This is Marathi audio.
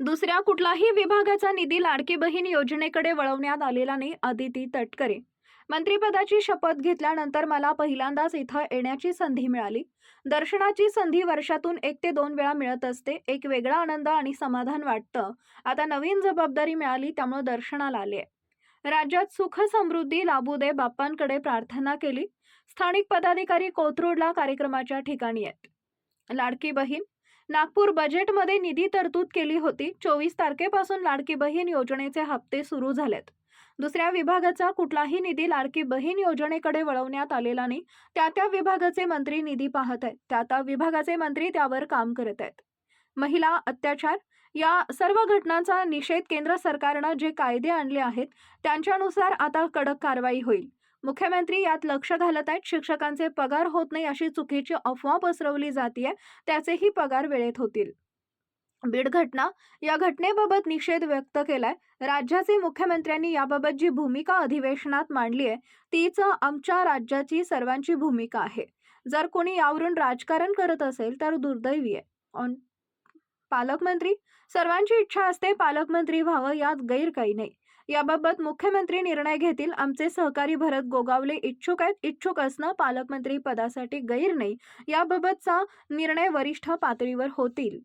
दुसऱ्या कुठलाही विभागाचा निधी लाडकी बहीण योजनेकडे वळवण्यात आलेला नाही. अदिती तटकरे. मंत्रिपदाची शपथ घेतल्यानंतर मला पहिल्यांदाच इथं येण्याची संधी मिळाली. दर्शनाची संधी वर्षातून 1 ते 2 वेळा मिळत असते. एक वेगळा आनंद आणि समाधान वाटतं. आता नवीन जबाबदारी मिळाली त्यामुळे दर्शनाला आले. राज्यात सुख समृद्धी लाभू दे बाप्पांकडे प्रार्थना केली. स्थानिक पदाधिकारी कोथरूडला कार्यक्रमाच्या ठिकाणी आहेत. लाडकी बहीण. नागपूर बजेटमध्ये निधी तरतूद केली होती. 24 तारखेपासून लाडकी बहीण योजनेचे हप्ते सुरू झालेत. दुसऱ्या विभागाचा कुठलाही निधी लाडकी बहीण योजनेकडे वळवण्यात आलेला नाही. त्या विभागाचे मंत्री निधी पाहत आहेत. त्या विभागाचे मंत्री त्यावर काम करत आहेत. महिला अत्याचार या सर्व घटनांचा निषेध. केंद्र सरकारनं जे कायदे आणले आहेत त्यांच्यानुसार आता कडक कारवाई होईल. मुख्यमंत्री यात लक्ष घालत आहेत. शिक्षकांचे पगार होत नाही अशी चुकीची अफवा पसरवली जाते. त्याचेही पगार वेळेत होतील. बीड घटना. या घटनेबाबत निषेध व्यक्त केलाय. राज्याचे मुख्यमंत्र्यांनी याबाबत जी भूमिका अधिवेशनात मांडली आहे तीच आमच्या राज्याची सर्वांची भूमिका आहे. जर कोणी यावरून राजकारण करत असेल तर दुर्दैवी आहे. पालकमंत्री. सर्वांची इच्छा असते पालकमंत्री व्हावं, यात गैर काही नाही. याबाबत मुख्यमंत्री निर्णय घेतील. आमचे सहकारी भरत गोगावले इच्छुक आहेत. इच्छुक असणं पालकमंत्री पदासाठी गैर नाही. याबाबतचा निर्णय वरिष्ठ पातळीवर होतील.